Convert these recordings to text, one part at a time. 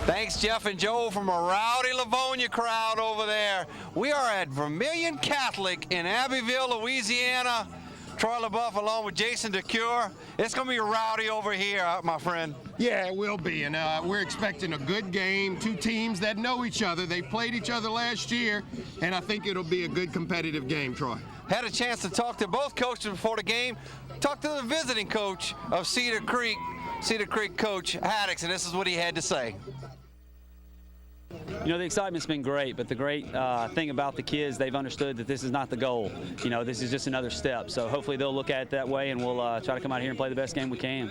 Thanks, Jeff and Joe, from a rowdy Livonia crowd over there. We are at Vermilion Catholic in Abbeville, Louisiana. Troy LeBeouf along with Jason DeCuir. It's going to be rowdy over here, my friend. Yeah, it will be, and we're expecting a good game. Two teams that know each other. They played each other last year, and I think it'll be a good competitive game, Troy. Had a chance to talk to both coaches before the game. Talked to the visiting coach of Cedar Creek coach Haddix, and this is what he had to say. You know, the excitement's been great, but the great thing about the kids, they've understood that this is not the goal. You know, this is just another step. So hopefully they'll look at it that way, and we'll try to come out here and play the best game we can.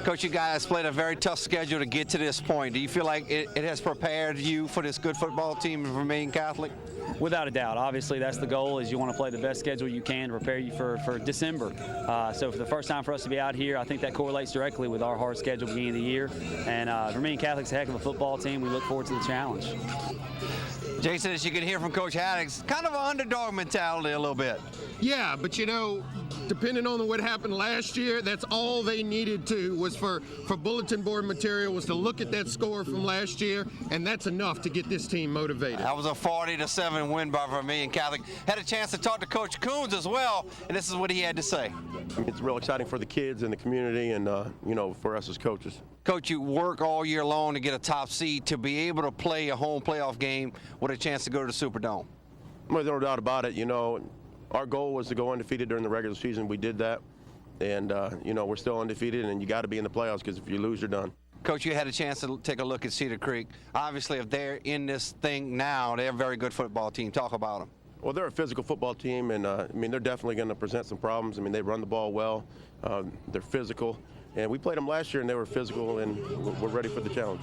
Coach, you guys played a very tough schedule to get to this point. Do you feel like it has prepared you for this good football team in Vermilion Catholic? Without a doubt. Obviously, that's the goal, is you want to play the best schedule you can to prepare you for December. So for the first time for us to be out here, I think that correlates directly with our hard schedule beginning of the year. And Vermilion Catholic's a heck of a football team. We look forward to the challenge. Jason, as you can hear from Coach Haddix, kind of an underdog mentality a little bit. Yeah, but you know, depending on what happened last year, that's all they needed to was for bulletin board material was to look at that score from last year, and that's enough to get this team motivated. That was a 40-7 win by Vermilion Catholic. Had a chance to talk to Coach Coons as well, and this is what he had to say. It's real exciting for the kids and the community, and you know, for us as coaches. Coach, you work all year long to get a top seed, to be able to play a home playoff game with a chance to go to the Superdome. Well, no doubt about it. You know, our goal was to go undefeated during the regular season. We did that, and you know, we're still undefeated, and you got to be in the playoffs, because if you lose, you're done. Coach, you had a chance to take a look at Cedar Creek. Obviously, if they're in this thing now, they're a very good football team. Talk about them. Well, they're a physical football team, and I mean, they're definitely going to present some problems. I mean, they run the ball well. They're physical. And we played them last year, and they were physical, and we're ready for the challenge.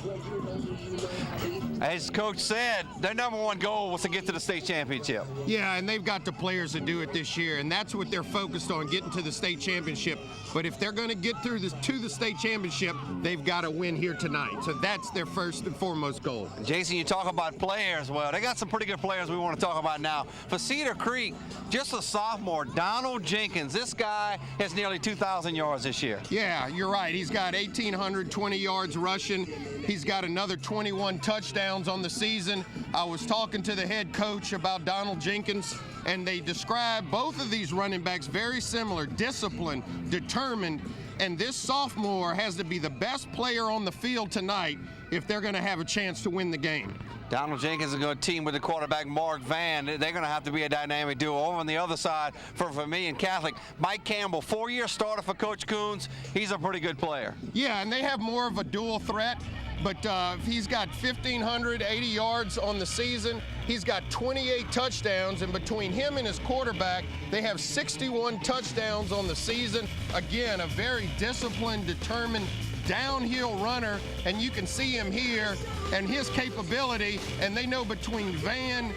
As Coach said, their #1 goal was to get to the state championship. Yeah, and they've got the players to do it this year, and that's what they're focused on, getting to the state championship. But if they're going to get through to the state championship, they've got to win here tonight. So that's their first and foremost goal. Jason, you talk about players. Well, they got some pretty good players we want to talk about now. For Cedar Creek, just a sophomore, Donald Jenkins. This guy has nearly 2,000 yards this year. Yeah, you're right. He's got 1,820 yards rushing. He's got another 21 touchdowns on the season. I was talking to the head coach about Donald Jenkins, and they describe both of these running backs very similar: disciplined, determined, and this sophomore has to be the best player on the field tonight if they're going to have a chance to win the game. Donald Jenkins is going to team with the quarterback Mark Van. They're going to have to be a dynamic duo. Over on the other side for Vermilion Catholic, Mike Campbell, 4-year starter for Coach Coons. He's a pretty good player. Yeah, and they have more of a dual threat. But he's got 1,580 yards on the season. He's got 28 touchdowns, and between him and his quarterback, they have 61 touchdowns on the season. Again, a very disciplined, determined, downhill runner, and you can see him here and his capability, and they know between Van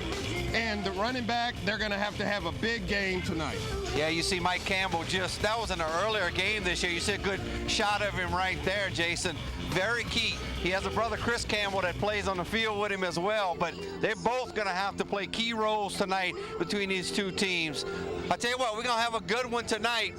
and the running back, they're going to have a big game tonight. Yeah, you see Mike Campbell that was in an earlier game this year. You see a good shot of him right there, Jason. Very key. He has a brother, Chris Campbell, that plays on the field with him as well, but they're both going to have to play key roles tonight between these two teams. I tell you what, we're going to have a good one tonight.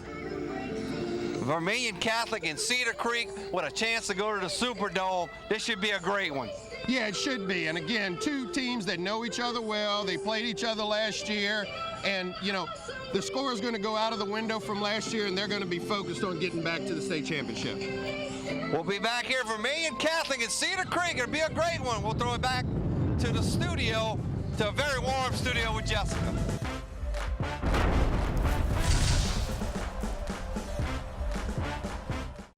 Vermilion Catholic and Cedar Creek with a chance to go to the Superdome. This should be a great one. Yeah, it should be. And again, two teams that know each other well. They played each other last year. And, you know, the score is going to go out of the window from last year, and they're going to be focused on getting back to the state championship. We'll be back here for Vermilion Catholic and Cedar Creek. It'll be a great one. We'll throw it back to the studio, to a very warm studio with Jessica.